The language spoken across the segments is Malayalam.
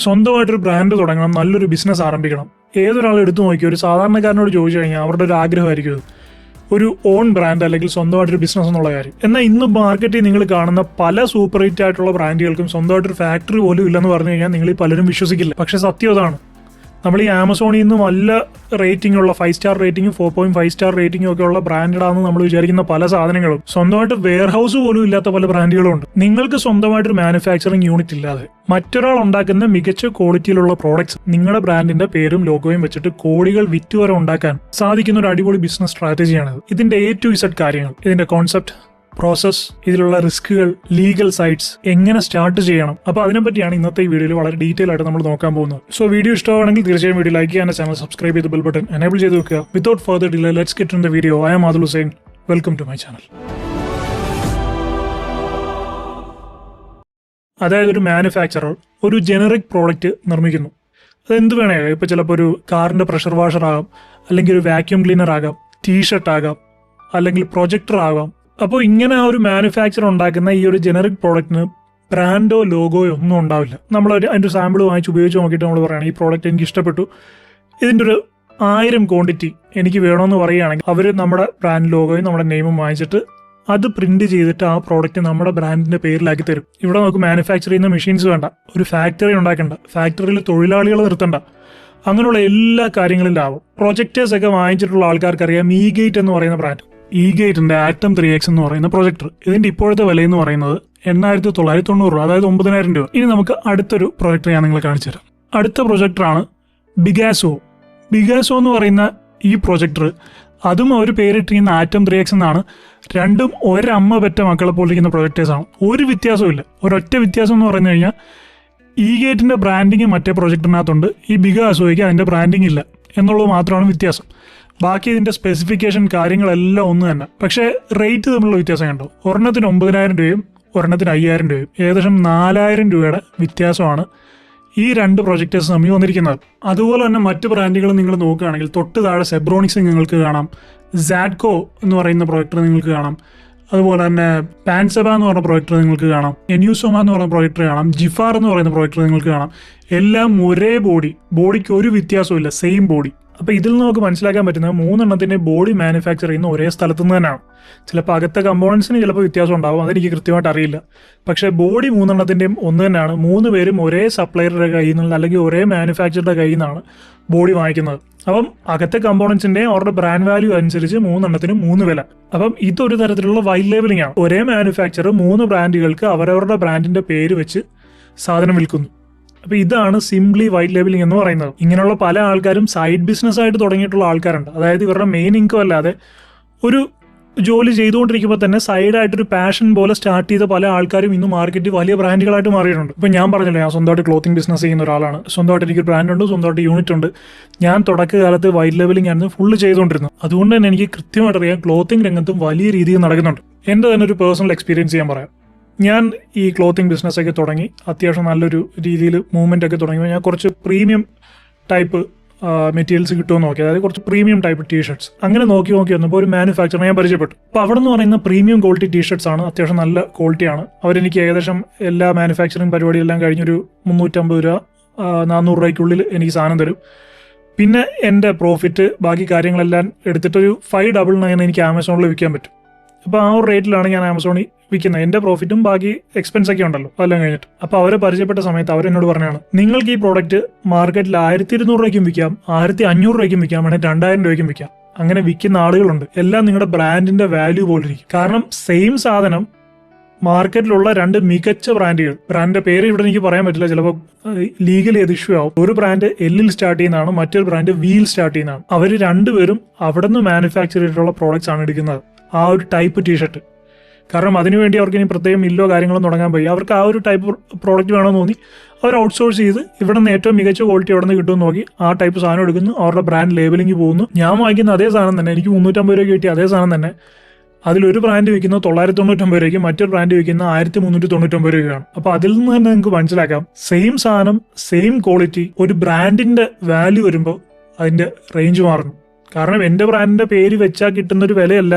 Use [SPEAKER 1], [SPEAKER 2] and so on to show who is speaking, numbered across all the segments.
[SPEAKER 1] സ്വന്തമായിട്ടൊരു ബ്രാൻഡ് തുടങ്ങണം, നല്ലൊരു ബിസിനസ് ആരംഭിക്കണം. ഏതൊരാൾ എടുത്തു നോക്കി ഒരു സാധാരണക്കാരനോട് ചോദിച്ചു കഴിഞ്ഞാൽ അവരുടെ ഒരു ആഗ്രഹമായിരിക്കും ഒരു ഓൺ ബ്രാൻഡ് അല്ലെങ്കിൽ സ്വന്തമായിട്ടൊരു ബിസിനസ് എന്നുള്ള കാര്യം. എന്നാൽ ഇന്ന് മാർക്കറ്റിൽ നിങ്ങൾ കാണുന്ന പല സൂപ്പർ ഹിറ്റ് ആയിട്ടുള്ള ബ്രാൻഡുകൾക്കും സ്വന്തമായിട്ടൊരു ഫാക്ടറി പോലും ഇല്ലെന്ന് പറഞ്ഞു കഴിഞ്ഞാൽ നിങ്ങൾ പലരും വിശ്വസിക്കില്ല. പക്ഷെ സത്യം അതാണ്. നമ്മൾ ഈ ആമസോണിൽ നിന്ന് നല്ല റേറ്റിംഗ് ഉള്ള 5 സ്റ്റാർ റേറ്റിംഗും 4.5 സ്റ്റാർ റേറ്റിംഗും ഒക്കെ ഉള്ള ബ്രാൻഡാണെന്ന് നമ്മൾ വിചാരിക്കുന്ന പല സാധനങ്ങളും സ്വന്തമായിട്ട് വെയർ ഹൗസ് പോലും ഇല്ലാത്ത പല ബ്രാൻഡുകളും ഉണ്ട്. നിങ്ങൾക്ക് സ്വന്തമായിട്ടൊരു മാനുഫാക്ചറിംഗ് യൂണിറ്റ് ഇല്ലാതെ മറ്റൊരാൾ ഉണ്ടാക്കുന്ന മികച്ച ക്വാളിറ്റിയിലുള്ള പ്രോഡക്ട്സ് നിങ്ങളുടെ ബ്രാൻഡിന്റെ പേരും ലോഗോയും വെച്ചിട്ട് കോടികൾ വിറ്റ് വരെ ഉണ്ടാക്കാൻ സാധിക്കുന്ന ഒരു അടിപൊളി ബിസിനസ് സ്ട്രാറ്റജിയാണിത്. ഇതിന്റെ A to Z കാര്യങ്ങൾ, ഇതിന്റെ കോൺസെപ്റ്റ്, പ്രോസസ്, ഇതിലുള്ള റിസ്കുകൾ, ലീഗൽ സൈറ്റ്സ്, എങ്ങനെ സ്റ്റാർട്ട് ചെയ്യണം, അപ്പൊ അതിനെപ്പറ്റിയാണ് ഇന്നത്തെ ഈ വീഡിയോയിൽ വളരെ ഡീറ്റെയിൽ ആയിട്ട് നമ്മൾ നോക്കാൻ പോകുന്നത്. സോ വീഡിയോ ഇഷ്ടമാണെങ്കിൽ തീർച്ചയായും വീഡിയോ ലൈക്ക് ചെയ്യാൻ, ചാനൽ സബ്സ്ക്രൈബ് ചെയ്ത് ബെൽ ബട്ടൺ എനേബിൾ ചെയ്ത് വെക്കുക. Without further delay let's get in the video. I am Adil Hussain. Welcome to my channel. അതായത് ഒരു മാനുഫാക്ചറർ ഒരു ജനറിക് പ്രോഡക്റ്റ് നിർമ്മിക്കുന്നു. അതെന്ത് വേണേലും, ഇപ്പൊ ചിലപ്പോൾ ഒരു കാറിന്റെ പ്രഷർ വാഷർ ആകാം, അല്ലെങ്കിൽ ഒരു വാക്യൂം ക്ലീനർ ആകാം, ടീഷർട്ട് ആകാം, അല്ലെങ്കിൽ പ്രൊജക്ടർ ആകാം. അപ്പോൾ ഇങ്ങനെ ആ ഒരു മാനുഫാക്ചർ ഉണ്ടാക്കുന്ന ഈ ഒരു ജനറിക് പ്രോഡക്റ്റിന് ബ്രാൻഡോ ലോഗോയോ ഒന്നും ഉണ്ടാവില്ല. നമ്മൾ അതിൻ്റെ സാമ്പിൾ വാങ്ങിച്ച് ഉപയോഗിച്ച് നോക്കിയിട്ട് നമ്മൾ പറയുകയാണ് ഈ പ്രോഡക്റ്റ് എനിക്ക് ഇഷ്ടപ്പെട്ടു, ഇതിൻ്റെ ഒരു 1000 ക്വാണ്ടിറ്റി എനിക്ക് വേണമെന്ന് പറയുകയാണെങ്കിൽ അവർ നമ്മുടെ ബ്രാൻഡ് ലോഗോയും നമ്മുടെ നെയിമും വാങ്ങിച്ചിട്ട് അത് പ്രിന്റ് ചെയ്തിട്ട് ആ പ്രോഡക്റ്റ് നമ്മുടെ ബ്രാൻഡിന്റെ പേരിലാക്കി തരും. ഇവിടെ നമുക്ക് മാനുഫാക്ചർ ചെയ്യുന്ന മെഷീൻസ് വേണ്ട, ഒരു ഫാക്ടറി ഉണ്ടാക്കണ്ട, ഫാക്ടറിയിൽ തൊഴിലാളികൾ നിർത്തണ്ട, അങ്ങനെയുള്ള എല്ലാ കാര്യങ്ങളും ലാഭം. പ്രൊജക്ടേഴ്സ് ഒക്കെ വാങ്ങിച്ചിട്ടുള്ള ആൾക്കാർക്കറിയാം E-Gate എന്ന് പറയുന്ന ബ്രാൻഡ്. E-Gateന്റെ Atom 3X എന്ന് പറയുന്ന പ്രൊജക്ടർ, ഇതിന്റെ ഇപ്പോഴത്തെ വില എന്ന് പറയുന്നത് 8,990 രൂപ, അതായത് 9,000 രൂപ. ഇനി നമുക്ക് അടുത്തൊരു പ്രൊജക്ടർ ഞാൻ നിങ്ങളെ കാണിച്ചു തരാം. അടുത്ത പ്രൊജക്ടറാണ് ബിഗാസോ. ബിഗാസോ എന്ന് പറയുന്ന ഈ പ്രൊജക്ടർ, അതും അവർ പേരിട്ടിരിക്കുന്ന Atom 3X എന്നാണ്. രണ്ടും ഒരമ്മ പെറ്റ മക്കളെ പോലിരിക്കുന്ന പ്രൊജക്ടേഴ്സാണ്. ഒരു വ്യത്യാസവും ഇല്ല. ഒരൊറ്റ വ്യത്യാസം എന്ന് പറഞ്ഞു കഴിഞ്ഞാൽ E-Gateന്റെ ബ്രാൻഡിങ് മറ്റേ പ്രൊജക്ടറിനകത്തുണ്ട്, ഈ ബിഗാസോയ്ക്ക് അതിന്റെ ബ്രാൻഡിങ് ഇല്ല എന്നുള്ളത് മാത്രമാണ് വ്യത്യാസം. ബാക്കി ഇതിന്റെ സ്പെസിഫിക്കേഷൻ കാര്യങ്ങളെല്ലാം ഒന്ന് തന്നെ. പക്ഷേ റേറ്റ് തമ്മിലുള്ള വ്യത്യാസം കണ്ടോ? ഒരെണ്ണത്തിന് 9,000 രൂപയും ഒരെണ്ണത്തിന് 5,000 രൂപയും, ഏകദേശം 4,000 രൂപയുടെ വ്യത്യാസമാണ് ഈ രണ്ട് പ്രൊജക്ടേഴ്സ് തമ്മിൽ വന്നിരിക്കുന്നത്. അതുപോലെ തന്നെ മറ്റ് ബ്രാൻഡുകൾ നിങ്ങൾ നോക്കുകയാണെങ്കിൽ തൊട്ട് താഴെ സെബ്രോണിക്സ് നിങ്ങൾക്ക് കാണാം, സാഡ്കോ എന്ന് പറയുന്ന പ്രൊജക്ടർ നിങ്ങൾക്ക് കാണാം, അതുപോലെ തന്നെ പാൻസെബ എന്ന് പറയുന്ന പ്രൊജക്ടർ നിങ്ങൾക്ക് കാണാം, എന്യൂസോമ എന്ന് പറയുന്ന പ്രൊജക്ടർ കാണാം, ജിഫാർ എന്ന് പറയുന്ന പ്രൊജക്ടർ നിങ്ങൾക്ക് കാണാം. എല്ലാം ഒരേ ബോഡിക്ക് ഒരു വ്യത്യാസവും ഇല്ല, സെയിം ബോഡി. അപ്പോൾ ഇതിൽ നമുക്ക് മനസ്സിലാക്കാൻ പറ്റുന്നത് 3 എണ്ണത്തിന്റെ ബോഡി മാനുഫാക്ചർ ചെയ്യുന്ന ഒരേ സ്ഥലത്തു നിന്ന് തന്നെയാണ്. ചിലപ്പോൾ അകത്തെ കമ്പോണൻസിന് ചിലപ്പോൾ വ്യത്യാസം ഉണ്ടാവും, അതെനിക്ക് കൃത്യമായിട്ട് അറിയില്ല. പക്ഷേ ബോഡി 3 എണ്ണത്തിന്റെയും ഒന്ന് തന്നെയാണ്. 3 പേരും ഒരേ സപ്ലയറുടെ കയ്യിൽ നിന്ന് അല്ലെങ്കിൽ ഒരേ മാനുഫാക്ചറുടെ കയ്യിൽ നിന്നാണ് ബോഡി വാങ്ങിക്കുന്നത്. അപ്പം അകത്തെ കമ്പോണൻസിന്റെ അവരുടെ ബ്രാൻഡ് വാല്യൂ അനുസരിച്ച് 3 എണ്ണത്തിനും 3 വില. അപ്പം ഇതൊരു തരത്തിലുള്ള വൈറ്റ് ലേബലിംഗ് ആണ്. ഒരേ മാനുഫാക്ചർ 3 ബ്രാൻഡുകൾക്ക് അവരവരുടെ ബ്രാൻഡിന്റെ പേര് വെച്ച് സാധനം വിൽക്കുന്നു. അപ്പൊ ഇതാണ് സിംപ്ലി വൈറ്റ് ലേബലിംഗ് എന്ന് പറയുന്നത്. ഇങ്ങനെയുള്ള പല ആൾക്കാരും സൈഡ് ബിസിനസ് ആയിട്ട് തുടങ്ങിയിട്ടുള്ള ആൾക്കാരുണ്ട്. അതായത് ഇവരുടെ മെയിൻ ഇൻകം അല്ലാതെ ഒരു ജോലി ചെയ്തുകൊണ്ടിരിക്കുമ്പോൾ തന്നെ സൈഡായിട്ടൊരു പാഷൻ പോലെ സ്റ്റാർട്ട് ചെയ്ത പല ആൾക്കാരും ഇന്ന് മാർക്കറ്റിൽ വലിയ ബ്രാൻഡുകളായിട്ട് മാറിയിട്ടുണ്ട്. ഇപ്പം ഞാൻ പറഞ്ഞല്ലോ, ഞാൻ സ്വന്തമായിട്ട് ക്ലോത്തിങ് ബിസിനസ് ചെയ്യുന്ന ഒരാളാണ്. സ്വന്തമായിട്ട് എനിക്ക് ബ്രാൻഡ് ഉണ്ട്, സ്വന്തമായിട്ട് യൂണിറ്റ് ഉണ്ട്. ഞാൻ തുടക്കകാലത്ത് വൈറ്റ് ലേബലിംഗ് ആയിരുന്നു ഫുള്ള് ചെയ്തുകൊണ്ടിരുന്നത്. അതുകൊണ്ട് തന്നെ എനിക്ക് കൃത്യമായിട്ട് അറിയാം ക്ലോത്തിങ് രംഗത്തും വലിയ രീതിയിൽ നടക്കുന്നുണ്ട്. എൻ്റെ തന്നെ ഒരു പേഴ്സണൽ എക്സ്പീരിയൻസ് ഞാൻ പറയാം. ഞാൻ ഈ ക്ലോത്തിങ് ബിസിനസ്സൊക്കെ തുടങ്ങി അത്യാവശ്യം നല്ലൊരു രീതിയിൽ മൂവ്മെൻ്റ് ഒക്കെ തുടങ്ങി ഞാൻ കുറച്ച് പ്രീമിയം ടൈപ്പ് മെറ്റീരിയൽസ് കിട്ടുമെന്ന് നോക്കി, അതായത് കുറച്ച് പ്രീമിയം ടൈപ്പ് ടീഷർട്ട്സ് അങ്ങനെ നോക്കി വന്നപ്പോൾ ഒരു മാനുഫാക്ചറിനെ ഞാൻ പരിചയപ്പെട്ടു. അപ്പോൾ അവിടെ നിന്ന് പറയുന്ന പ്രീമിയം ക്വാളിറ്റി ടീഷർട്ട്സ് ആണ്, അത്യാവശ്യം നല്ല ക്വാളിറ്റിയാണ്. അവരെനിക്ക് ഏകദേശം എല്ലാ മാനുഫാക്ചറിങ് പരിപാടിയെല്ലാം കഴിഞ്ഞൊരു 350 രൂപ 400 രൂപയ്ക്കുള്ളിൽ എനിക്ക് സാധനം തരും. പിന്നെ എൻ്റെ പ്രോഫിറ്റ് ബാക്കി കാര്യങ്ങളെല്ലാം എടുത്തിട്ടൊരു 599 എനിക്ക് ആമസോണിൽ വിൽക്കാൻ പറ്റും. അപ്പോൾ ആ ഒരു റേറ്റിലാണ് ഞാൻ ആമസോണിൽ വിൽക്കുന്നത്. എൻ്റെ പ്രോഫിറ്റും ബാക്കി എക്സ്പെൻസ് ഒക്കെ ഉണ്ടല്ലോ അതെല്ലാം കഴിഞ്ഞിട്ട്. അപ്പോൾ അവരെ പരിചയപ്പെട്ട സമയത്ത് അവരെന്നോട് പറഞ്ഞാണ്, നിങ്ങൾക്ക് ഈ പ്രോഡക്റ്റ് മാർക്കറ്റിൽ 1,200 രൂപയ്ക്കും വിൽക്കാം, 1,500 രൂപയ്ക്കും വിൽക്കാം, വേണമെങ്കിൽ 2,000 രൂപയ്ക്കും വിൽക്കാം. അങ്ങനെ വിൽക്കുന്ന ആളുകളുണ്ട്. എല്ലാം നിങ്ങളുടെ ബ്രാൻഡിന്റെ വാല്യൂ പോലിരിക്കും. കാരണം സെയിം സാധനം മാർക്കറ്റിലുള്ള 2 മികച്ച ബ്രാൻഡുകൾ, ബ്രാൻഡിന്റെ പേര് ഇവിടെ എനിക്ക് പറയാൻ പറ്റില്ല, ചിലപ്പോൾ ലീഗലി അത് ഇഷ്യൂ ആവും. ഒരു ബ്രാൻഡ് L-ൽ സ്റ്റാർട്ട് ചെയ്യുന്നതാണ്, മറ്റൊരു ബ്രാൻഡ് V-ൽ സ്റ്റാർട്ട് ചെയ്യുന്നതാണ്. അവർ രണ്ടുപേരും അവിടെ നിന്ന് മാനുഫാക്ചർ ചെയ്തിട്ടുള്ള പ്രോഡക്ട്സ് ആണ് എടുക്കുന്നത്, ആ ഒരു ടൈപ്പ് ടീഷർട്ട്. കാരണം അതിനുവേണ്ടി അവർക്ക് ഇനി പ്രത്യേകം മില്ലോ കാര്യങ്ങളും തുടങ്ങാൻ പോയി. അവർക്ക് ആ ഒരു ടൈപ്പ് പ്രോഡക്റ്റ് വേണമെന്ന് തോന്നി അവർ ഔട്ട്സോഴ്സ് ചെയ്ത് ഇവിടെ നിന്ന് ഏറ്റവും മികച്ച ക്വാളിറ്റി അവിടെ നിന്ന് കിട്ടുമെന്ന് നോക്കി ആ ടൈപ്പ് സാധനം എടുക്കുന്നു, അവരുടെ ബ്രാൻഡ് ലേബലിംഗ് പോകുന്നു. ഞാൻ വാങ്ങിക്കുന്ന അതേ സാധനം തന്നെ, എനിക്ക് 350 രൂപയ്ക്ക് കിട്ടിയ അതേ സാധനം തന്നെ അതിലൊരു ബ്രാൻഡ് വിൽക്കുന്നത് 999 രൂപയ്ക്ക്, മറ്റൊരു ബ്രാൻഡ് വിൽക്കുന്ന 1399 രൂപയാണ്. അപ്പൊ അതിൽ നിന്ന് തന്നെ നിങ്ങൾക്ക് മനസ്സിലാക്കാം സെയിം സാധനം സെയിം ക്വാളിറ്റി, ഒരു ബ്രാൻഡിന്റെ വാല്യൂ വരുമ്പോൾ അതിന്റെ റേഞ്ച് മാറുന്നു. കാരണം എന്റെ ബ്രാൻഡിന്റെ പേര് വെച്ചാൽ കിട്ടുന്ന ഒരു വിലയല്ല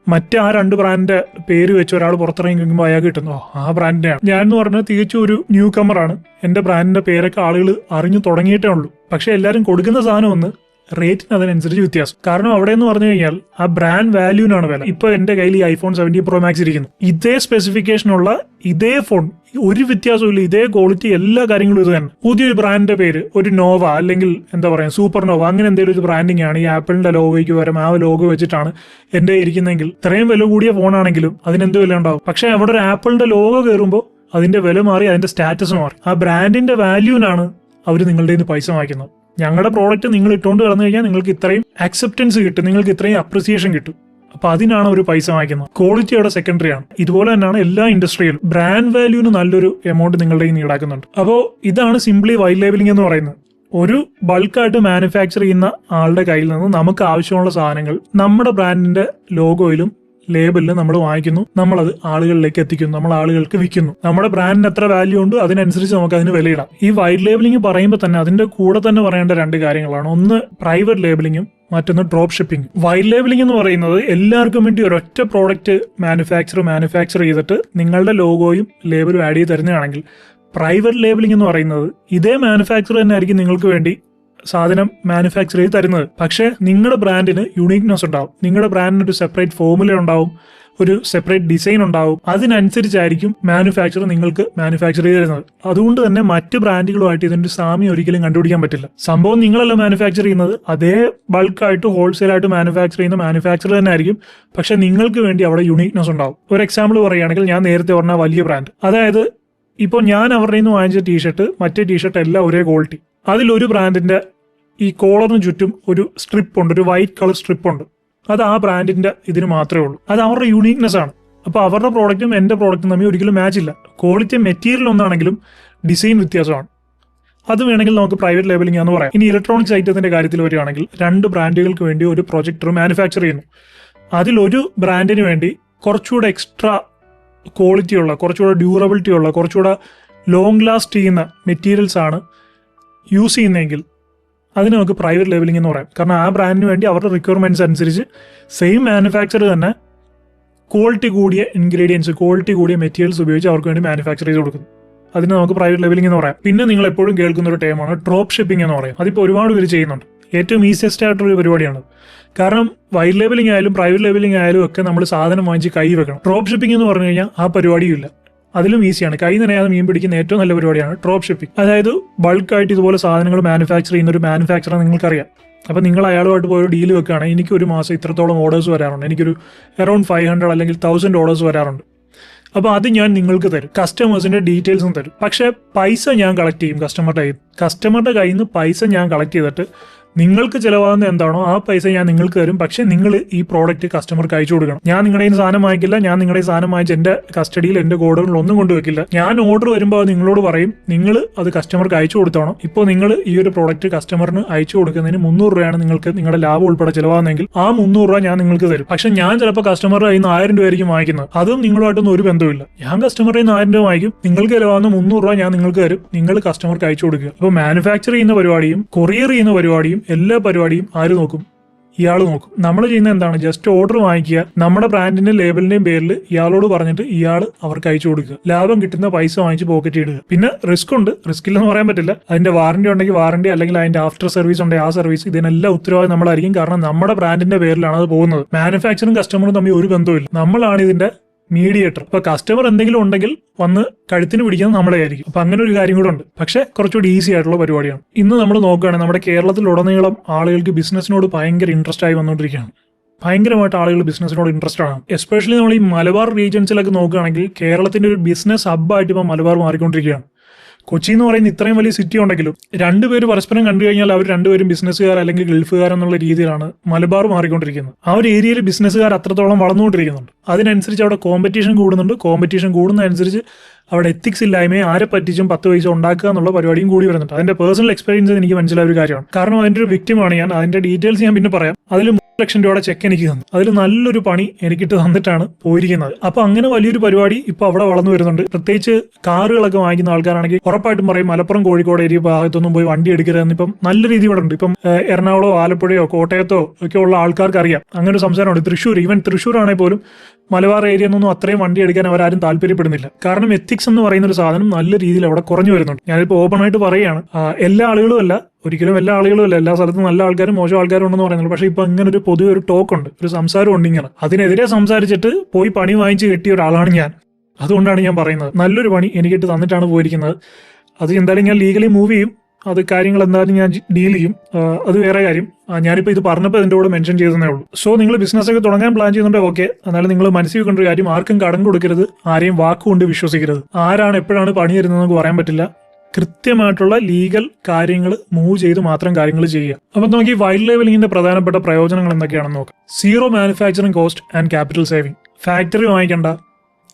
[SPEAKER 1] മറ്റേ ആ 2 ബ്രാൻഡിന്റെ പേര് വെച്ച് ഒരാൾ പുറത്തിറങ്ങി കഴിയുമ്പോൾ അയാൾക്ക് കിട്ടുന്നു ആ ബ്രാൻഡിനെയാണ്. ഞാൻ എന്ന് പറഞ്ഞാൽ തികച്ചും ഒരു ന്യൂ കമറാണ്. എന്റെ ബ്രാൻഡിന്റെ പേരൊക്കെ ആളുകൾ അറിഞ്ഞു തുടങ്ങിയിട്ടേ ഉള്ളൂ. പക്ഷെ എല്ലാവരും കൊടുക്കുന്ന സാധനം ഒന്ന് റേറ്റിന് അതിനനുസരിച്ച് വ്യത്യാസം. കാരണം അവിടെ എന്ന് പറഞ്ഞു കഴിഞ്ഞാൽ ആ ബ്രാൻഡ് വാല്യൂവിനാണ് വില. ഇപ്പൊ എന്റെ കയ്യിൽ ഈ iPhone 17 Pro Max ഇരിക്കുന്നു. ഇതേ സ്പെസിഫിക്കേഷനുള്ള ഇതേ ഫോൺ, ഒരു വ്യത്യാസവും ഇല്ല, ഇതേ ക്വാളിറ്റി, എല്ലാ കാര്യങ്ങളും ഇത് തന്നെ. പുതിയൊരു ബ്രാൻഡിന്റെ പേര് ഒരു നോവ അല്ലെങ്കിൽ എന്താ പറയാ സൂപ്പർ നോവ അങ്ങനെ എന്തെങ്കിലും ഒരു ബ്രാൻഡിങ് ആണ് ഈ ആപ്പിളിന്റെ ലോഗോയ്ക്ക് പകരം ആ ലോഗോ വെച്ചിട്ടാണ് എന്റെ ഇരിക്കുന്നെങ്കിൽ ഇത്രയും വില കൂടിയ ഫോണാണെങ്കിലും അതിനെന്ത് വില ഉണ്ടാവും. പക്ഷെ അവിടെ ഒരു ആപ്പിളിന്റെ ലോഗോ കയറുമ്പോൾ അതിന്റെ വില മാറി, അതിന്റെ സ്റ്റാറ്റസ് മാറി. ആ ബ്രാൻഡിന്റെ വാല്യൂവിനാണ് അവർ നിങ്ങളുടെ നിന്ന് പൈസ വാങ്ങിക്കുന്നത്. ഞങ്ങളുടെ പ്രോഡക്റ്റ് നിങ്ങൾ ഇട്ടുകൊണ്ട് കിടന്നു കഴിഞ്ഞാൽ നിങ്ങൾക്ക് ഇത്രയും അക്സെപ്റ്റൻസ് കിട്ടും, നിങ്ങൾക്ക് ഇത്രയും അപ്രിസിയേഷൻ കിട്ടും. അപ്പൊ അതിനാണ് ഒരു പൈസ വാങ്ങിക്കുന്നത്. ക്വാളിറ്റി അവിടെ സെക്കൻഡറി ആണ്. ഇതുപോലെ തന്നെയാണ് എല്ലാ ഇൻഡസ്ട്രിയിലും ബ്രാൻഡ് വാല്യൂവിന് നല്ലൊരു എമൗണ്ട് നിങ്ങളുടെ കയ്യിൽ നിന്ന് ഈടാക്കുന്നുണ്ട്. അപ്പോൾ ഇതാണ് സിംപ്ലി വൈറ്റ് ലേബലിംഗ് എന്ന് പറയുന്നത്. ഒരു ബൾക്കായിട്ട് മാനുഫാക്ചർ ചെയ്യുന്ന ആളുടെ കയ്യിൽ നിന്ന് നമുക്ക് ആവശ്യമുള്ള സാധനങ്ങൾ നമ്മുടെ ബ്രാൻഡിന്റെ ലോഗോയിലും ലേബലിൽ നമ്മൾ വാങ്ങിക്കുന്നു, നമ്മളത് ആളുകളിലേക്ക് എത്തിക്കുന്നു, നമ്മൾ ആളുകൾക്ക് വിൽക്കുന്നു. നമ്മുടെ ബ്രാൻഡിന് എത്ര വാല്യൂ ഉണ്ട് അതിനനുസരിച്ച് നമുക്ക് അതിന് വിലയിടാം. ഈ വൈറ്റ് ലേബലിംഗ് പറയുമ്പോൾ തന്നെ അതിന്റെ കൂടെ തന്നെ പറയേണ്ട 2 കാര്യങ്ങളാണ്. ഒന്ന് പ്രൈവറ്റ് ലേബലിംഗും മറ്റൊന്ന് ഡ്രോപ്പ് ഷിപ്പിംഗ്. വൈറ്റ് ലേബലിംഗ് എന്ന് പറയുന്നത് എല്ലാവർക്കും വേണ്ടി ഒരൊറ്റ പ്രോഡക്റ്റ് മാനുഫാക്ചർ ചെയ്തിട്ട് നിങ്ങളുടെ ലോഗോയും ലേബലും ആഡ് ചെയ്ത് തരുന്നതാണെങ്കിൽ, പ്രൈവറ്റ് ലേബലിംഗ് എന്ന് പറയുന്നത് ഇതേ മാനുഫാക്ചർ തന്നെ ആയിരിക്കും നിങ്ങൾക്ക് വേണ്ടി സാധനം മാനുഫാക്ചർ ചെയ്ത് തരുന്നത്. പക്ഷേ നിങ്ങളുടെ ബ്രാൻഡിന് യുണീക്നെസ് ഉണ്ടാവും, നിങ്ങളുടെ ബ്രാൻഡിന് ഒരു സെപ്പറേറ്റ് ഫോർമുല ഉണ്ടാവും, ഒരു സെപ്പറേറ്റ് ഡിസൈൻ ഉണ്ടാവും. അതിനനുസരിച്ചായിരിക്കും മാനുഫാക്ചർ നിങ്ങൾക്ക് മാനുഫാക്ചർ ചെയ്ത് തരുന്നത്. അതുകൊണ്ട് തന്നെ മറ്റ് ബ്രാൻഡുകളുമായിട്ട് ഇതിന്റെ സാമ്യം ഒരിക്കലും കണ്ടുപിടിക്കാൻ പറ്റില്ല. സംഭവം നിങ്ങളല്ല മാനുഫാക്ചർ ചെയ്യുന്നത്, അതേ ബൾക്കായിട്ട് ഹോൾസെയിലായിട്ട് മാനുഫാക്ചർ ചെയ്യുന്ന മാനുഫാക്ചർ തന്നെ ആയിരിക്കും. പക്ഷെ നിങ്ങൾക്ക് വേണ്ടി അവിടെ യുണീക്നെസ് ഉണ്ടാവും. ഒരു എക്സാമ്പിൾ പറയുകയാണെങ്കിൽ, ഞാൻ നേരത്തെ പറഞ്ഞ വലിയ ബ്രാൻഡ്, അതായത് ഇപ്പോൾ ഞാൻ അവരുടെ നിന്ന് വാങ്ങിച്ച ടീഷർട്ട് മറ്റേ ടീഷർട്ട് എല്ലാം ഒരേ ക്വാളിറ്റി. അതിലൊരു ബ്രാൻഡിന്റെ ഈ കോളറിന് ചുറ്റും ഒരു സ്ട്രിപ്പ് ഉണ്ട്, ഒരു വൈറ്റ് കളർ സ്ട്രിപ്പ് ഉണ്ട്. അത് ആ ബ്രാൻഡിന്റെ ഇതിന് മാത്രമേ ഉള്ളൂ. അത് അവരുടെ യൂണീക്നെസ് ആണ്. അപ്പൊ അവരുടെ പ്രോഡക്റ്റും എന്റെ പ്രോഡക്റ്റും തമ്മിൽ ഒരിക്കലും മാച്ച് ഇല്ല. ക്വാളിറ്റി മെറ്റീരിയൽ ഒന്നാണെങ്കിലും ഡിസൈൻ വ്യത്യാസമാണ്. അത് വേണമെങ്കിൽ നമുക്ക് പ്രൈവറ്റ് ലേബലിംഗ് എന്ന് പറയാം. ഇനി ഇലക്ട്രോണിക്സ് ഐറ്റത്തിന്റെ കാര്യത്തിൽ വരികയാണെങ്കിൽ, 2 ബ്രാൻഡുകൾക്ക് വേണ്ടി ഒരു പ്രൊജക്ടർ മാനുഫാക്ചർ ചെയ്യുന്നു. അതിലൊരു ബ്രാൻഡിന് വേണ്ടി കുറച്ചുകൂടെ എക്സ്ട്രാ ക്വാളിറ്റി ഉള്ള, കുറച്ചുകൂടെ ഡ്യൂറബിലിറ്റി ഉള്ള, കുറച്ചുകൂടെ ലോങ് ലാസ്റ്റ് ചെയ്യുന്ന മെറ്റീരിയൽസ് ആണ് യൂസ് ചെയ്യുന്നതെങ്കിൽ അതിന് നമുക്ക് പ്രൈവറ്റ് ലേബലിംഗ് എന്ന് പറയാം. കാരണം ആ ബ്രാൻഡിന് വേണ്ടി അവരുടെ റിക്വയർമെന്റ്സ് അനുസരിച്ച് സെയിം മാനുഫാക്ചർ തന്നെ ക്വാളിറ്റി കൂടിയ ഇൻഗ്രീഡിയൻസ്, ക്വാളിറ്റി കൂടിയ മെറ്റീരിയൽസ് ഉപയോഗിച്ച് അവർക്ക് വേണ്ടി മാനുഫാക്ചർ ചെയ്ത് കൊടുക്കുന്നു. അതിന് നമുക്ക് പ്രൈവറ്റ് ലേബലിംഗ് എന്ന് പറയാം. പിന്നെ നിങ്ങൾ എപ്പോഴും കേൾക്കുന്ന ഒരു ടേമാണ് ഡ്രോപ്പ് ഷിപ്പിംഗ് എന്ന് പറയും. അതിപ്പോൾ ഒരുപാട് പേര് ചെയ്യുന്നുണ്ട്. ഏറ്റവും ഈസിയസ്റ്റ് ആയിട്ടൊരു പരിപാടിയാണ്. കാരണം വൈറ്റ് ലേബലിംഗ് ആയാലും പ്രൈവറ്റ് ലേബലിംഗ് ആയാലും ഒക്കെ നമ്മൾ സാധനം വാങ്ങിച്ച് കൈ വെക്കണം. ഡ്രോപ്പ് ഷിപ്പിംഗ് എന്ന് പറഞ്ഞു കഴിഞ്ഞാൽ ആ പരിപാടിയും ഇല്ല. അതിലും ഈസിയാണ്. കൈ നനയാതെ മീൻ പിടിക്കുന്ന ഏറ്റവും നല്ല പരിപാടിയാണ് ഡ്രോപ്പ് ഷിപ്പിംഗ്. അതായത് ബൾക്കായിട്ട് ഇതുപോലെ സാധനങ്ങൾ മാനുഫാക്ചർ ചെയ്യുന്ന ഒരു മാനുഫാക്ചറെ നിങ്ങൾക്കറിയാം. അപ്പോൾ നിങ്ങൾ അയാളുമായിട്ട് പോയി ഡീൽ വെക്കുകയാണെങ്കിൽ, എനിക്ക് ഒരു മാസം ഇത്രത്തോളം ഓർഡേഴ്സ് വരാറുണ്ട്, എനിക്കൊരു അറൌണ്ട് 500 അല്ലെങ്കിൽ 1000 ഓർഡേഴ്സ് വരാറുണ്ട്. അപ്പോൾ അത് ഞാൻ നിങ്ങൾക്ക് തരും, കസ്റ്റമേഴ്സിന്റെ ഡീറ്റെയിൽസും തരും. പക്ഷേ പൈസ ഞാൻ കളക്ട് ചെയ്യും കസ്റ്റമറുടെ കയ്യിൽ നിന്ന് പൈസ ഞാൻ കളക്ട് ചെയ്തിട്ട് നിങ്ങൾക്ക് ചിലവാകുന്ന എന്താണോ ആ പൈസ ഞാൻ നിങ്ങൾക്ക് തരും. പക്ഷെ നിങ്ങൾ ഈ പ്രോഡക്റ്റ് കസ്റ്റമർക്ക് അയച്ചു കൊടുക്കണം. ഞാൻ നിങ്ങളുടെ ഈ സാധനം വാങ്ങിക്കില്ല, ഞാൻ നിങ്ങളുടെ ഈ സാധനം വാങ്ങിച്ച് എന്റെ കസ്റ്റഡിയിൽ എന്റെ ഗോഡൌണിൽ ഒന്നും കൊണ്ടുവെക്കില്ല. ഞാൻ ഓർഡർ വരുമ്പോൾ അത് നിങ്ങളോട് പറയും, നിങ്ങൾ അത് കസ്റ്റമർക്ക് അയച്ചു കൊടുത്തോണം. ഇപ്പോൾ നിങ്ങൾ ഈ ഒരു പ്രോഡക്റ്റ് കസ്റ്റമറിന് അയച്ചു കൊടുക്കുന്നതിന് 300 രൂപയാണ് നിങ്ങൾക്ക് നിങ്ങളുടെ ലാഭം ഉൾപ്പെടെ ചിലവാകുന്നെങ്കിൽ ആ 300 രൂപ ഞാൻ നിങ്ങൾക്ക് തരും. പക്ഷെ ഞാൻ ചിലപ്പോൾ കസ്റ്റമറുടെ കയ്യിൽ നിന്ന് 1000 രൂപ ആയിരിക്കും വാങ്ങിക്കുന്നത്. അതും നിങ്ങളുമായിട്ടൊന്നും ഒരു ബന്ധമില്ല. ഞാൻ കസ്റ്റമറിൽ നിന്ന് 1000 രൂപ വാങ്ങിക്കും, നിങ്ങൾക്ക് ചിലവാകുന്ന 300 രൂപ ഞാൻ നിങ്ങൾക്ക് തരും, നിങ്ങൾ കസ്റ്റമർക്ക് അയച്ചു കൊടുക്കുക. അപ്പോൾ മാനുഫാക്ചർ ചെയ്യുന്ന പരിപാടിയും കൊറിയർ ചെയ്യുന്ന പരിപാടിയും എല്ലാ പരിപാടിയും ആര് നോക്കും? ഇയാൾ നോക്കും. നമ്മൾ ചെയ്യുന്ന എന്താണ്? ജസ്റ്റ് ഓർഡർ വാങ്ങിക്കുക, നമ്മുടെ ബ്രാൻഡിന്റെ ലേബലിന്റെയും പേരിൽ ഇയാളോട് പറഞ്ഞിട്ട് ഇയാൾ അവർക്ക് അയച്ചു കൊടുക്കുക, ലാഭം കിട്ടുന്ന പൈസ വാങ്ങിച്ച് പോക്കറ്റ് ഇടുക. പിന്നെ റിസ്ക് ഉണ്ട്, റിസ്ക് ഇല്ലെന്ന് പറയാൻ പറ്റില്ല. അതിന്റെ വാറന്റി ഉണ്ടെങ്കിൽ വാറന്റി, അല്ലെങ്കിൽ അതിന്റെ ആഫ്റ്റർ സർവീസ് ഉണ്ടെങ്കിൽ ആ സർവീസ്, ഇതിനെല്ലാം ഉത്തരവാദി നമ്മളായിരിക്കും. കാരണം നമ്മുടെ ബ്രാൻഡിന്റെ പേരിലാണ് അത് പോകുന്നത്. മാനുഫാക്ചറും കസ്റ്റമറും തമ്മിൽ ഒരു ബന്ധവുമില്ല. നമ്മളാണ് ഇതിന്റെ മീഡിയേറ്റർ. അപ്പൊ കസ്റ്റമർ എന്തെങ്കിലും ഉണ്ടെങ്കിൽ വന്ന് കഴുത്തിന് പിടിക്കുന്നത് നമ്മളെ ആയിരിക്കും. അപ്പൊ അങ്ങനെ ഒരു കാര്യം കൂടെ ഉണ്ട്. പക്ഷെ കുറച്ചുകൂടി ഈസി ആയിട്ടുള്ള പരിപാടിയാണ്. ഇന്ന് നമ്മൾ നോക്കുകയാണെങ്കിൽ നമ്മുടെ കേരളത്തിലുടനീളം ആളുകൾക്ക് ബിസിനസ്സിനോട് ഭയങ്കര ഇൻട്രസ്റ്റ് ആയി വന്നുകൊണ്ടിരിക്കുകയാണ്. ഭയങ്കരമായിട്ട് ആളുകൾ ബിസിനസ്സിനോട് ഇൻട്രസ്റ്റ് ആണ്. എസ്പെഷ്യലി നമ്മൾ ഈ മലബാർ റീജിയൻസിലൊക്കെ നോക്കുകയാണെങ്കിൽ കേരളത്തിന്റെ ഒരു ബിസിനസ് ഹബ്ബായിട്ട് ഇപ്പോൾ മലബാർ മാറിക്കൊണ്ടിരിക്കുകയാണ്. കൊച്ചി എന്ന് പറയുന്ന ഇത്രയും വലിയ സിറ്റി ഉണ്ടെങ്കിലും രണ്ടുപേര് പരസ്പരം കണ്ടു കഴിഞ്ഞാൽ അവർ രണ്ടുപേരും ബിസിനസ്സുകാർ അല്ലെങ്കിൽ ഗൾഫുകാർ എന്നുള്ള രീതിയിലാണ് മലബാർ മാറിക്കൊണ്ടിരിക്കുന്നത്. ആ ഒരു ഏരിയയിൽ ബിസിനസ്സുകാർ അത്രത്തോളം വളർന്നുകൊണ്ടിരിക്കുന്നുണ്ട്. അതിനനുസരിച്ച് അവിടെ കോമ്പറ്റീഷൻ കൂടുന്നുണ്ട്. കോമ്പറ്റീഷൻ കൂടുന്നതനുസരിച്ച് അവിടെ എത്തിക്സ് ഇല്ലായ്മയെ ആരെ പറ്റിച്ചും 10 പൈസ ഉണ്ടാക്കുക എന്നുള്ള പരിപാടിയും കൂടി വരുന്നുണ്ട്. അതിന്റെ പേഴ്സണൽ എക്സ്പീരിയൻസ് എനിക്ക് മനസ്സിലായ ഒരു കാര്യമാണ്. കാരണം അതിന്റെ ഒരു വിക്ടിമാണ് ഞാൻ. അതിന്റെ ഡീറ്റെയിൽസ് ഞാൻ പിന്നെ പറയാം. അതിൽ ലക്ഷം രൂപയുടെ ചെക്ക് എനിക്ക് തന്നു. അതിൽ നല്ലൊരു പണി എനിക്കിട്ട് തന്നിട്ടാണ് പോയിരിക്കുന്നത്. അപ്പൊ അങ്ങനെ വലിയൊരു പരിപാടി ഇപ്പൊ അവിടെ വളർന്നു വരുന്നുണ്ട്. പ്രത്യേകിച്ച് കാറുകളൊക്കെ വാങ്ങിക്കുന്ന ആൾക്കാരാണെങ്കിൽ ഉറപ്പായിട്ടും പറയും മലപ്പുറം കോഴിക്കോട് ഏരിയ ഭാഗത്തൊന്നും പോയി വണ്ടി എടുക്കരുതെന്ന് ഇപ്പം നല്ല രീതി ഇവിടെ ഉണ്ട്. ഇപ്പം എറണാകുളമോ ആലപ്പുഴയോ കോട്ടയത്തോ ഒക്കെ ഉള്ള ആൾക്കാർക്ക് അറിയാം. അങ്ങനെ ഒരു സംസാരമുണ്ട്. തൃശ്ശൂർ, ഈവൻ തൃശ്ശൂർ ആണെങ്കിൽ പോലും മലബാർ ഏരിയ ഒന്നും അത്രയും വണ്ടി എടുക്കാൻ അവരാരും താല്പര്യപ്പെടുന്നില്ല. കാരണം എത്തിക്സ് എന്ന് പറയുന്ന ഒരു സാധനം നല്ല രീതിയിൽ അവിടെ കുറഞ്ഞു വരുന്നുണ്ട്. ഞാനിപ്പോൾ ഓപ്പൺ ആയിട്ട് പറയുകയാണ്, എല്ലാ ആളുകളും അല്ല, ഒരിക്കലും എല്ലാ ആളുകളും അല്ല, എല്ലാ സ്ഥലത്തും നല്ല ആൾക്കാരും മോശം ആൾക്കാരും ഉണ്ടെന്ന് പറയുന്നത്. പക്ഷേ ഇപ്പൊ ഇങ്ങനെ ഒരു പൊതുവെ ഒരു ടോക്ക് ഉണ്ട്, ഒരു സംസാരം ഉണ്ട്. ഇങ്ങനെ അതിനെതിരെ സംസാരിച്ചിട്ട് പോയി പണി വാങ്ങിച്ച് കിട്ടിയ ഒരാളാണ് ഞാൻ. അതുകൊണ്ടാണ് ഞാൻ പറയുന്നത്, നല്ലൊരു പണി എനിക്കിട്ട് തന്നിട്ടാണ് പോയിരിക്കുന്നത്. അത് എന്തായാലും ഞാൻ ലീഗലി മൂവ് ചെയ്യും. അത് കാര്യങ്ങൾ എന്തായാലും ഞാൻ ഡീൽ ചെയ്യും. അത് വേറെ കാര്യം. ഞാനിപ്പോൾ ഇത് പറഞ്ഞപ്പോൾ അതിൻ്റെ കൂടെ മെൻഷൻ ചെയ്തതേ ഉള്ളൂ. സോ നിങ്ങൾ ബിസിനസ് ഒക്കെ തുടങ്ങാൻ പ്ലാൻ ചെയ്യുന്നുണ്ടെങ്കിൽ ഓക്കെ. എന്നാലും നിങ്ങൾ മനസ്സിൽ വെക്കേണ്ട ഒരു കാര്യം, ആർക്കും കടം കൊടുക്കരുത്, ആരെയും വാക്കുകൊണ്ട് വിശ്വസിക്കരുത്. ആരാണ് എപ്പോഴാണ് പണി തരുന്നത് നമുക്ക് പറയാൻ പറ്റില്ല. കൃത്യമായിട്ടുള്ള ലീഗൽ കാര്യങ്ങൾ മൂവ് ചെയ്ത് മാത്രം കാര്യങ്ങൾ ചെയ്യുക. അപ്പൊ നമുക്ക് ഈ വൈൽഡ് ലെവലിംഗിന്റെ പ്രധാനപ്പെട്ട പ്രയോജനങ്ങൾ എന്തൊക്കെയാണെന്ന് നോക്കാം. Zero manufacturing cost and capital saving. Factory വാങ്ങിക്കണ്ട,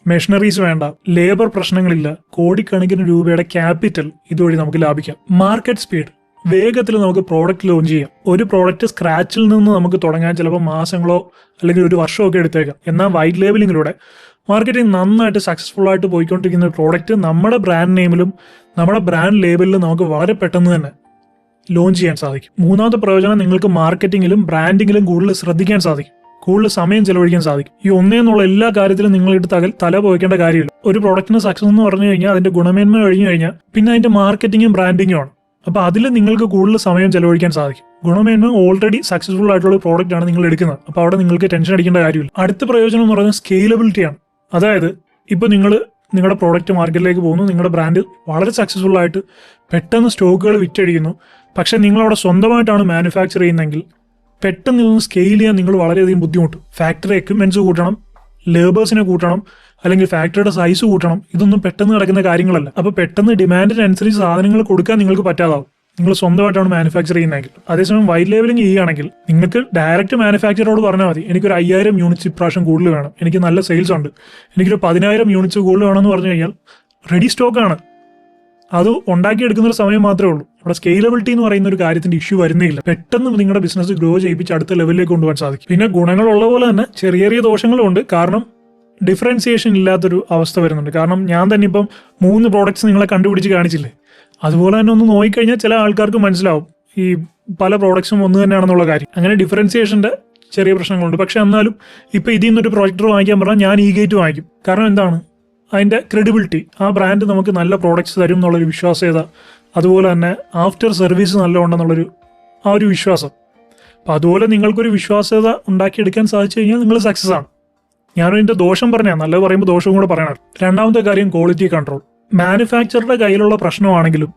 [SPEAKER 1] മെഷീനറീസ് വേണ്ട, ലേബർ പ്രശ്നങ്ങളില്ല, കോടിക്കണക്കിന് രൂപയുടെ ക്യാപിറ്റൽ ഇതുവഴി നമുക്ക് ലാഭിക്കാം. മാർക്കറ്റ് സ്പീഡ്, വേഗത്തിൽ നമുക്ക് പ്രോഡക്റ്റ് ലോഞ്ച് ചെയ്യാം. ഒരു പ്രോഡക്റ്റ് സ്ക്രാച്ചിൽ നിന്ന് നമുക്ക് തുടങ്ങാൻ ചിലപ്പോൾ മാസങ്ങളോ അല്ലെങ്കിൽ ഒരു വർഷമോ ഒക്കെ എടുത്തേക്കാം. എന്നാൽ വൈറ്റ് ലേബലിംഗിലൂടെ മാർക്കറ്റിംഗ് നന്നായിട്ട് സക്സസ്ഫുൾ ആയിട്ട് പോയിക്കൊണ്ടിരിക്കുന്ന ഒരു പ്രോഡക്റ്റ് നമ്മുടെ ബ്രാൻഡ് നെയിമിലും നമ്മുടെ ബ്രാൻഡ് ലേബലിലും നമുക്ക് വളരെ പെട്ടെന്ന് തന്നെ ലോഞ്ച് ചെയ്യാൻ സാധിക്കും. മൂന്നാമത്തെ പ്രയോജനം, നിങ്ങൾക്ക് മാർക്കറ്റിംഗിലും ബ്രാൻഡിങ്ങിലും കൂടുതൽ ശ്രദ്ധിക്കാൻ സാധിക്കും, കൂടുതൽ സമയം ചെലവഴിക്കാൻ സാധിക്കും. ഈ ഒന്നേന്നുള്ള എല്ലാ കാര്യത്തിലും നിങ്ങളിട്ട് തല പോയിക്കേണ്ട കാര്യമില്ല. ഒരു പ്രോഡക്റ്റിന് സക്സസ് എന്ന് പറഞ്ഞു കഴിഞ്ഞാൽ അതിന്റെ ഗുണമേന്മ കഴിഞ്ഞു കഴിഞ്ഞാൽ പിന്നെ അതിന്റെ മാർക്കറ്റിംഗും ബ്രാൻഡിങ്ങും ആണ്. അപ്പൊ അതിൽ നിങ്ങൾക്ക് കൂടുതൽ സമയം ചെലവഴിക്കാൻ സാധിക്കും. ഗുണമേന്മ ഓൾറെഡി സക്സസ്ഫുൾ ആയിട്ടുള്ള പ്രോഡക്റ്റ് ആണ് നിങ്ങൾ എടുക്കുന്നത്. അപ്പൊ അവിടെ നിങ്ങൾക്ക് ടെൻഷൻ അടിക്കേണ്ട കാര്യമില്ല. അടുത്ത പ്രയോജനം എന്ന് പറയുന്നത് സ്കെയിലബിലിറ്റി ആണ്. അതായത് ഇപ്പൊ നിങ്ങൾ നിങ്ങളുടെ പ്രോഡക്റ്റ് മാർക്കറ്റിലേക്ക് പോകുന്നു, നിങ്ങളുടെ ബ്രാൻഡ് വളരെ സക്സസ്ഫുൾ ആയിട്ട് പെട്ടെന്ന് സ്റ്റോക്കുകൾ വിറ്റഴിക്കുന്നു. പക്ഷെ നിങ്ങളവിടെ സ്വന്തമായിട്ടാണ് മാനുഫാക്ചർ ചെയ്യുന്നതെങ്കിൽ പെട്ടെന്ന് ഇതൊന്ന് സ്കെയിൽ ചെയ്യാൻ നിങ്ങൾ വളരെയധികം ബുദ്ധിമുട്ടും. ഫാക്ടറി എക്യുപ്മെന്റ്സ് കൂട്ടണം, ലേബേഴ്സിനെ കൂട്ടണം, അല്ലെങ്കിൽ ഫാക്ടറിയുടെ സൈസ് കൂട്ടണം. ഇതൊന്നും പെട്ടെന്ന് നടക്കുന്ന കാര്യങ്ങളല്ല. അപ്പൊ പെട്ടെന്ന് ഡിമാൻഡിനനുസരിച്ച് സാധനങ്ങൾ കൊടുക്കാൻ നിങ്ങൾക്ക് പറ്റാതാവും നിങ്ങൾ സ്വന്തമായിട്ടാണ് മാനുഫാക്ചർ ചെയ്യുന്നതെങ്കിൽ. അതേസമയം വൈറ്റ് ലേബലിംഗ് ചെയ്യുകയാണെങ്കിൽ നിങ്ങൾക്ക് ഡയറക്റ്റ് മാനുഫാക്ചറോട് പറഞ്ഞാൽ മതി, എനിക്കൊരു 5000 യൂണിറ്റ്സ് ഇപ്രാവശ്യം കൂടുതൽ വേണം, എനിക്ക് നല്ല സെയിൽസ് ഉണ്ട്, എനിക്കൊരു 10000 യൂണിറ്റ്സ് കൂടുതൽ വേണമെന്ന് പറഞ്ഞു കഴിഞ്ഞാൽ റെഡി സ്റ്റോക്കാണ്. അത് ഉണ്ടാക്കിയെടുക്കുന്ന ഒരു സമയം മാത്രമേ ഉള്ളൂ. അവിടെ സ്കെയിലബിലിറ്റി എന്ന് പറയുന്ന ഒരു കാര്യത്തിന്റെ ഇഷ്യൂ വരുന്നില്ല. പെട്ടെന്ന് നിങ്ങളുടെ ബിസിനസ് ഗ്രോ ചെയ്യിപ്പിച്ച് അടുത്ത ലെവലിലേക്ക് കൊണ്ടുപോകാൻ സാധിക്കും. പിന്നെ ഗുണങ്ങളുള്ള പോലെ തന്നെ ചെറിയ ചെറിയ ദോഷങ്ങളും ഉണ്ട്. കാരണം ഡിഫറൻസിയേഷൻ ഇല്ലാത്തൊരു അവസ്ഥ വരുന്നുണ്ട്. കാരണം ഞാൻ തന്നെ ഇപ്പം 3 പ്രോഡക്ട്സ് നിങ്ങളെ കണ്ടുപിടിച്ച് കാണിച്ചില്ലേ, അതുപോലെ തന്നെ ഒന്ന് നോക്കിക്കഴിഞ്ഞാൽ ചില ആൾക്കാർക്ക് മനസ്സിലാവും ഈ പല പ്രോഡക്ട്സും ഒന്ന് തന്നെയാണെന്നുള്ള കാര്യം. അങ്ങനെ ഡിഫറൻസിയേഷന്റെ ചെറിയ പ്രശ്നങ്ങളുണ്ട്. പക്ഷെ എന്നാലും ഇപ്പൊ ഇതിൽ നിന്നൊരു പ്രൊജക്ടർ വാങ്ങിക്കാൻ പറഞ്ഞാൽ ഞാൻ ഈ ഗേറ്റ് വാങ്ങിക്കും. കാരണം എന്താണ്, അതിന്റെ ക്രെഡിബിലിറ്റി, ആ ബ്രാൻഡ് നമുക്ക് നല്ല പ്രോഡക്ട്സ് തരും എന്നുള്ളൊരു വിശ്വാസ്യത, അതുപോലെ തന്നെ ആഫ്റ്റർ സർവീസ് നല്ല ഉണ്ടെന്നുള്ളൊരു ആ ഒരു വിശ്വാസം. അപ്പം അതുപോലെ നിങ്ങൾക്കൊരു വിശ്വാസ്യത ഉണ്ടാക്കിയെടുക്കാൻ സാധിച്ചു കഴിഞ്ഞാൽ നിങ്ങൾ സക്സസ് ആണ്. ഞാനും ഇതിന്റെ ദോഷം പറഞ്ഞാൽ, നല്ലത് പറയുമ്പോൾ ദോഷവും കൂടെ പറയണം. രണ്ടാമത്തെ കാര്യം ക്വാളിറ്റി കൺട്രോൾ. മാനുഫാക്ചറുടെ കയ്യിലുള്ള പ്രശ്നമാണെങ്കിലും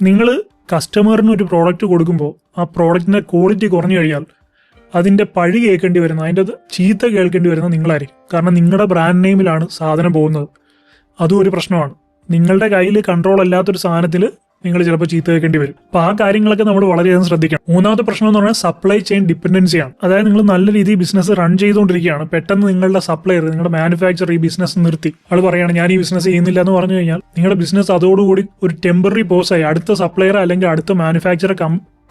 [SPEAKER 1] നിങ്ങൾ കസ്റ്റമറിന് ഒരു പ്രോഡക്റ്റ് കൊടുക്കുമ്പോൾ ആ പ്രോഡക്റ്റിന്റെ ക്വാളിറ്റി കുറഞ്ഞു കഴിഞ്ഞാൽ അതിന്റെ പഴി കേൾക്കേണ്ടി വരുന്ന, അതിൻ്റെ ചീത്ത കേൾക്കേണ്ടി വരുന്ന നിങ്ങളായിരിക്കും. കാരണം നിങ്ങളുടെ ബ്രാൻഡ് നെയിമിലാണ് സാധനം പോകുന്നത്. അതും ഒരു പ്രശ്നമാണ്. നിങ്ങളുടെ കയ്യിൽ കൺട്രോൾ അല്ലാത്തൊരു സാധനത്തിൽ നിങ്ങൾ ചിലപ്പോൾ ചീത്ത കേൾക്കേണ്ടി വരും. അപ്പൊ ആ കാര്യങ്ങളൊക്കെ നമ്മൾ വളരെയധികം ശ്രദ്ധിക്കണം. മൂന്നാമത്തെ പ്രശ്നം എന്ന് പറഞ്ഞാൽ സപ്ലൈ ചെയിൻ ഡിപ്പെൻഡൻസിയാണ്. അതായത് നിങ്ങൾ നല്ല രീതിയിൽ ബിസിനസ് റൺ ചെയ്തുകൊണ്ടിരിക്കുകയാണ്, പെട്ടെന്ന് നിങ്ങളുടെ സപ്ലയർ, നിങ്ങളുടെ മാനുഫാക്ചർ ഈ ബിസിനസ് നിർത്തി ആൾ പറയുകയാണ് ഞാൻ ഈ ബിസിനസ് ചെയ്യുന്നില്ല എന്ന് പറഞ്ഞു കഴിഞ്ഞാൽ നിങ്ങളുടെ ബിസിനസ് അതോടുകൂടി ഒരു ടെമ്പററി പോസായി അടുത്ത സപ്ലയർ അല്ലെങ്കിൽ അടുത്ത മാനുഫാക്ചറെ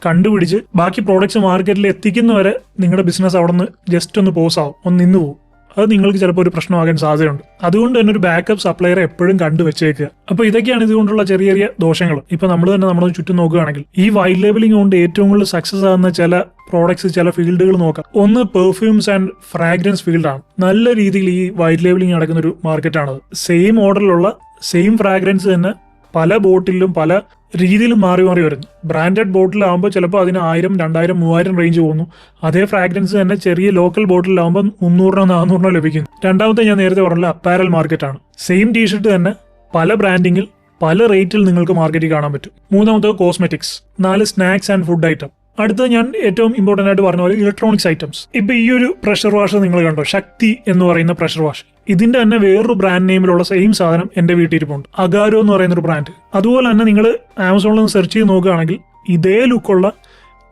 [SPEAKER 1] കണ്ടുപിടിച്ച് ബാക്കി പ്രോഡക്ട്സ് മാർക്കറ്റിൽ എത്തിക്കുന്നവരെ നിങ്ങളുടെ ബിസിനസ് അവിടെ നിന്ന് ജസ്റ്റ് ഒന്ന് പോസ് ആവും, ഒന്ന് നിന്ന് പോകും. അത് നിങ്ങൾക്ക് ചിലപ്പോൾ ഒരു പ്രശ്നമാകാൻ സാധ്യതയുണ്ട്. അതുകൊണ്ട് തന്നെ ഒരു ബാക്കപ്പ് സപ്ലയറെ എപ്പോഴും കണ്ടുവച്ചേക്കുക. അപ്പൊ ഇതൊക്കെയാണ് ഇതുകൊണ്ടുള്ള ചെറിയ ചെറിയ ദോഷങ്ങൾ. ഇപ്പൊ നമ്മൾ തന്നെ നമ്മുടെ ചുറ്റും നോക്കുകയാണെങ്കിൽ ഈ വൈറ്റ് ലേബലിംഗ് കൊണ്ട് ഏറ്റവും കൂടുതൽ സക്സസ് ആകുന്ന ചില പ്രോഡക്ട്സ്, ചില ഫീൽഡുകൾ നോക്കാം. ഒന്ന് പെർഫ്യൂംസ് ആൻഡ് ഫ്രാഗ്രൻസ് ഫീൽഡാണ്. നല്ല രീതിയിൽ ഈ വൈറ്റ് ലേബലിംഗ് നടക്കുന്ന ഒരു മാർക്കറ്റാണത്. സെയിം ഓർഡറിലുള്ള സെയിം ഫ്രാഗ്രൻസ് തന്നെ പല ബോട്ടിലും പല രീതിയിലും മാറി മാറി വരുന്നു. ബ്രാൻഡഡ് ബോട്ടിലാകുമ്പോൾ ചിലപ്പോൾ അതിന് 1000, 2000, 3000 റേഞ്ച് പോകുന്നു. അതേ ഫ്രാഗ്രൻസ് തന്നെ ചെറിയ ലോക്കൽ ബോട്ടിലാകുമ്പോൾ 300, 400 ലഭിക്കുന്നു. രണ്ടാമത്തെ ഞാൻ നേരത്തെ പറഞ്ഞ അപ്പാരൽ മാർക്കറ്റാണ്. സെയിം ടീഷർട്ട് തന്നെ പല ബ്രാൻഡിങ്ങിൽ പല റേറ്റിൽ നിങ്ങൾക്ക് മാർക്കറ്റിൽ കാണാൻ പറ്റും. മൂന്നാമത്തെ cosmetics. 4 snacks and food item. അടുത്ത ഞാൻ ഏറ്റവും ഇമ്പോർട്ടന്റ് ആയിട്ട് പറഞ്ഞ പോലെ ഇലക്ട്രോണിക്സ് ഐറ്റംസ്. ഇപ്പൊ ഈ ഒരു പ്രഷർ വാഷ് നിങ്ങൾ കണ്ടോ, ശക്തി എന്ന് പറയുന്ന പ്രഷർ വാഷ്. ഇതിന്റെ തന്നെ വേറൊരു ബ്രാൻഡ് നെയിമിലുള്ള സെയിം സാധനം എന്റെ വീട്ടിലിരിപ്പുണ്ട്, അഗാരോ എന്ന് പറയുന്ന ഒരു ബ്രാൻഡ്. അതുപോലെ തന്നെ നിങ്ങൾ ആമസോണിൽ നിന്ന് സെർച്ച് ചെയ്ത് നോക്കുകയാണെങ്കിൽ ഇതേ ലുക്കുള്ള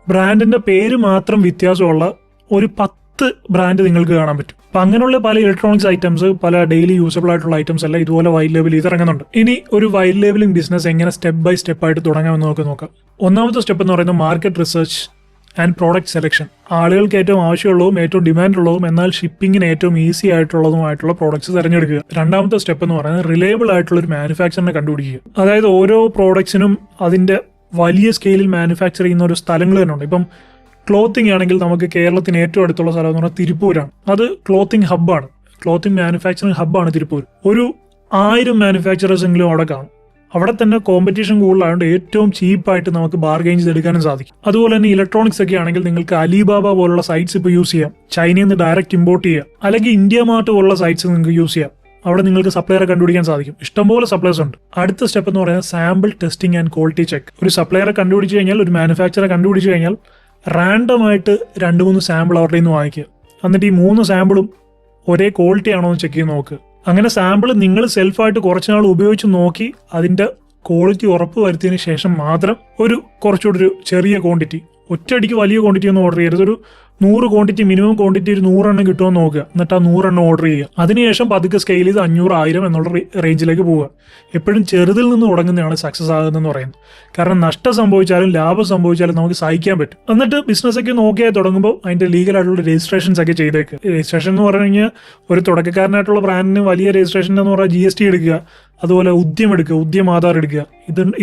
[SPEAKER 1] ബ്രാൻഡിന്റെ പേര് മാത്രം വ്യത്യാസമുള്ള ഒരു 10 ബ്രാൻഡ് നിങ്ങൾക്ക് കാണാൻ പറ്റും. അപ്പൊ അങ്ങനെയുള്ള പല ഇലക്ട്രോണിക്സ് ഐറ്റംസ്, പല ഡെയിലി യൂസബിൾ ആയിട്ടുള്ള ഐറ്റംസ് എല്ലാം ഇതുപോലെ വൈറ്റ് ലേബിൾ ഇറങ്ങുന്നുണ്ട്. ഇനി ഒരു വൈറ്റ് ലേബിളിംഗ് ബിസിനസ് എങ്ങനെ സ്റ്റെപ്പ് ബൈ സ്റ്റെപ്പ് ആയിട്ട് തുടങ്ങാമെന്ന് നോക്കാം. ഒന്നാമത്തെ സ്റ്റെപ്പ് എന്ന് പറയുന്നത് market research and product selection. ആളുകൾക്ക് ഏറ്റവും ആവശ്യമുള്ളതും ഏറ്റവും ഡിമാൻഡ് ഉള്ളതും എന്നാൽ ഷിപ്പിങ്ങിന് ഏറ്റവും ഈസി ആയിട്ടുള്ളതുമായിട്ടുള്ള പ്രോഡക്ട്സ് തിരഞ്ഞെടുക്കുക. രണ്ടാമത്തെ സ്റ്റെപ്പ് എന്ന് പറയുന്നത് റിലയബിൾ ആയിട്ടുള്ള ഒരു മാനുഫാക്ചറിനെ കണ്ടുപിടിക്കുക. അതായത് ഓരോ പ്രോഡക്ട്സിനും അതിന്റെ വലിയ സ്കെയിലിൽ മാനുഫാക്ചർ ചെയ്യുന്ന ഒരു സ്ഥലങ്ങൾ തന്നെ ഉണ്ട്. ഇപ്പം ക്ലോത്തിങ് ആണെങ്കിൽ നമുക്ക് കേരളത്തിന് ഏറ്റവും അടുത്തുള്ള സ്ഥലം എന്ന് പറഞ്ഞാൽ തിരുപ്പൂരാണ്. അത് ക്ലോത്തിങ് ഹബ്ബാണ്, ക്ലോത്തിങ് മാനുഫാക്ചറിങ് ഹബ്ബാണ് തിരുപ്പൂർ. ഒരു 1000 മാനുഫാക്ചറേഴ്സ് എങ്കിലും അവിടെ കാണും. അവിടെ തന്നെ കോമ്പറ്റീഷൻ കൂടുതലായതുകൊണ്ട് ഏറ്റവും ചീപ്പായിട്ട് നമുക്ക് ബാർഗെയിൻ ചെയ്തെടുക്കാനും സാധിക്കും. അതുപോലെ തന്നെ ഇലക്ട്രോണിക്സ് ഒക്കെ ആണെങ്കിൽ നിങ്ങൾക്ക് അലിബാബ പോലുള്ള സൈറ്റ്സ് ഇപ്പോൾ യൂസ് ചെയ്യാം. ചൈനയിൽ നിന്ന് ഡയറക്റ്റ് ഇമ്പോർട്ട് ചെയ്യാം. അല്ലെങ്കിൽ ഇന്ത്യ മാർട്ട് പോലുള്ള സൈറ്റ്സ് നിങ്ങൾക്ക് യൂസ് ചെയ്യാം. അവിടെ നിങ്ങൾക്ക് സപ്ലയറെ കണ്ടുപിടിക്കാൻ സാധിക്കും. ഇഷ്ടംപോലെ സപ്ലൈസ് ഉണ്ട്. അടുത്ത സ്റ്റെപ്പ് എന്ന് പറയുന്നത് sample testing and quality check. ഒരു സപ്ലയറെ കണ്ടുപിടിച്ച് കഴിഞ്ഞാൽ, ഒരു മാനുഫാക്ചറെ കണ്ടുപിടിച്ച് കഴിഞ്ഞാൽ റാൻഡം ആയിട്ട് 2-3 സാമ്പിൾ അവരുടെ നിന്ന് വാങ്ങിക്കുക. എന്നിട്ട് ഈ 3 സാമ്പിളും ഒരേ ക്വാളിറ്റി ആണോ എന്ന് ചെക്ക് ചെയ്ത് നോക്കുക. അങ്ങനെ സാമ്പിൾ നിങ്ങൾ സെൽഫായിട്ട് കുറച്ചുനാൾ ഉപയോഗിച്ച് നോക്കി അതിന്റെ ക്വാളിറ്റി ഉറപ്പ് വരുത്തിയതിന് ശേഷം മാത്രം കുറച്ചുകൂടി ഒരു ചെറിയ ക്വാണ്ടിറ്റി, ഒറ്റയടിക്ക് വലിയ ക്വാണ്ടിറ്റി ഒന്നും ഓർഡർ ചെയ്യരുത്. ഒരു 100 ക്വാണ്ടിറ്റി, മിനിമം ക്വാണ്ടിറ്റി ഒരു 100 എണ്ണം കിട്ടുമെന്ന് നോക്കുക. എന്നിട്ട് ആ 100 എണ്ണം ഓർഡർ ചെയ്യുക. അതിനുശേഷം പതുക്കെ സ്കെയിൽ ചെയ്ത് 500, 1000 എന്നുള്ള റേഞ്ചിലേക്ക് പോവുക. എപ്പോഴും ചെറുതിൽ നിന്ന് തുടങ്ങുന്നതാണ് സക്സസ് ആകുന്നതെന്ന് പറയുന്നത്. കാരണം നഷ്ടം സംഭവിച്ചാലും ലാഭം സംഭവിച്ചാലും നമുക്ക് സഹിക്കാൻ പറ്റും. എന്നിട്ട് ബിസിനസ് ഒക്കെ നോക്കിയാൽ തുടങ്ങുമ്പോൾ അതിന്റെ ലീഗൽ ആയിട്ടുള്ള രജിസ്ട്രേഷൻസ് ഒക്കെ ചെയ്തേക്കുക. രജിസ്ട്രേഷൻ എന്ന് പറഞ്ഞു കഴിഞ്ഞാൽ ഒരു തുടക്കക്കാരനായിട്ടുള്ള ബ്രാൻഡിന് വലിയ രജിസ്ട്രേഷൻ എന്ന് പറഞ്ഞാൽ GST എടുക്കുക, അതുപോലെ ഉദ്യം എടുക്കുക, ഉദ്യം ആധാർ എടുക്കുക.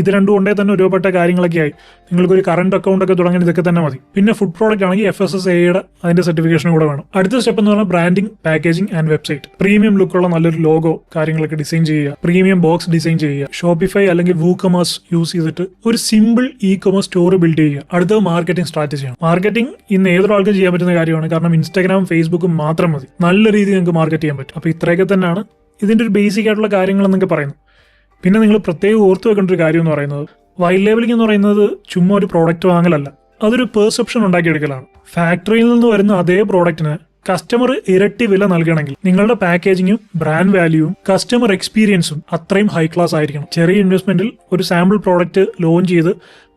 [SPEAKER 1] ഇത് രണ്ടും കൊണ്ടേ തന്നെ ഒരുപെട്ട കാര്യങ്ങളൊക്കെ ആയി. നിങ്ങൾക്കൊരു കറണ്ട് അക്കൗണ്ട് ഒക്കെ തുടങ്ങാൻ ഇതൊക്കെ തന്നെ മതി. പിന്നെ ഫുഡ് പ്രോഡക്റ്റ് ആണെങ്കിൽ FSSAIയുടെ അതിന്റെ സർട്ടിഫിക്കേഷൻ കൂടെ വേണം. അടുത്ത സ്റ്റെപ്പ് എന്ന് പറഞ്ഞാൽ branding, packaging and website. Premium ലുക്കുള്ള നല്ലൊരു ലോഗോ കാര്യങ്ങളൊക്കെ ഡിസൈൻ ചെയ്യുക. പ്രീമിയം ബോക്സ് ഡിസൈൻ ചെയ്യുക. ഷോപ്പിഫൈ അല്ലെങ്കിൽ WooCommerce യൂസ് ചെയ്തിട്ട് ഒരു സിമ്പിൾ e-commerce സ്റ്റോർ ബിൽഡ് ചെയ്യുക. അടുത്തത് മാർക്കറ്റിംഗ് സ്ട്രാറ്റജിയാണ്. മാർക്കറ്റിംഗ് ഇന്ന് ഏതൊരാൾക്കും ചെയ്യാൻ പറ്റുന്ന കാര്യമാണ്. കാരണം ഇൻസ്റ്റാഗ്രാം, ഫേസ്ബുക്കും മാത്രം മതി നല്ല രീതിയിൽ നിങ്ങൾക്ക് മാർക്കറ്റ് ചെയ്യാൻ പറ്റും. അപ്പോൾ ഇത്രയൊക്കെ തന്നെയാണ് ഇതിന്റെ ഒരു ബേസിക് ആയിട്ടുള്ള കാര്യങ്ങൾ എന്നൊക്കെ പറയുന്നു. പിന്നെ നിങ്ങൾ പ്രത്യേകം ഓർത്തു വെക്കേണ്ട ഒരു കാര്യം എന്ന് പറയുന്നത്, വൈറ്റ് ലേബലിംഗ് എന്ന് പറയുന്നത് ചുമ്മാ ഒരു പ്രോഡക്റ്റ് വാങ്ങലല്ല, അതൊരു പെർസെപ്ഷൻ ഉണ്ടാക്കിയെടുക്കലാണ്. ഫാക്ടറിയിൽ നിന്ന് വരുന്ന അതേ പ്രോഡക്റ്റിന് കസ്റ്റമർ ഇരട്ടി വില നൽകണമെങ്കിൽ നിങ്ങളുടെ പാക്കേജിങ്ങും ബ്രാൻഡ് വാല്യൂവും കസ്റ്റമർ എക്സ്പീരിയൻസും അത്രയും ഹൈ ക്ലാസ് ആയിരിക്കണം. ചെറിയ ഇൻവെസ്റ്റ്മെന്റിൽ ഒരു സാമ്പിൾ പ്രോഡക്റ്റ് ലോഞ്ച് ചെയ്ത്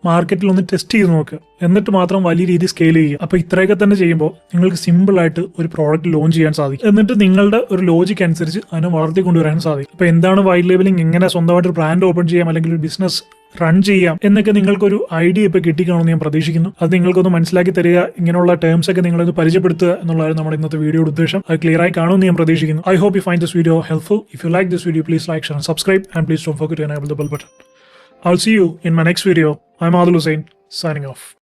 [SPEAKER 1] മാർക്കറ്റിൽ ഒന്ന് ടെസ്റ്റ് ചെയ്ത് നോക്കുക. എന്നിട്ട് മാത്രം വലിയ രീതിയിൽ സ്കെയിൽ ചെയ്യുക. അപ്പോൾ ഇത്രയൊക്കെ തന്നെ ചെയ്യുമ്പോൾ നിങ്ങൾക്ക് സിമ്പിൾ ആയിട്ട് ഒരു പ്രോഡക്റ്റ് ലോഞ്ച് ചെയ്യാൻ സാധിക്കും. എന്നിട്ട് നിങ്ങളുടെ ഒരു ലോജിക് അനുസരിച്ച് അതിനെ വളർത്തിക്കൊണ്ടുവരാൻ സാധിക്കും. അപ്പോൾ എന്താണ് വൈറ്റ് ലേബലിംഗ്, എങ്ങനെ സ്വന്തമായിട്ട് ഒരു ബ്രാൻഡ് ഓപ്പൺ ചെയ്യാം അല്ലെങ്കിൽ ഒരു ബിസിനസ് റൺ ചെയ്യാം എന്നൊക്കെ നിങ്ങൾക്കൊരു ഐഡിയ ഇപ്പോൾ കിട്ടിക്കാണെന്ന് ഞാൻ പ്രതീക്ഷിക്കുന്നു. അത് നിങ്ങൾക്കൊന്ന് മനസ്സിലാക്കി തരിക, ഇങ്ങനെയുള്ള ടേംസ് ഒക്കെ നിങ്ങളൊന്ന് പരിചയപ്പെടുത്തുക എന്നുള്ളതാണ് നമ്മുടെ ഇന്നത്തെ വീഡിയോയുടെ ഉദ്ദേശം. അത് ക്ലിയർ ആയി കാണുമെന്ന് ഞാൻ പ്രതീക്ഷിക്കുന്നു. I hope you find this video helpful. If you like this video, please like, share, subscribe and please don't forget to enable the bell button. I'll see you in my next video. I'm Adil Hussain, signing off.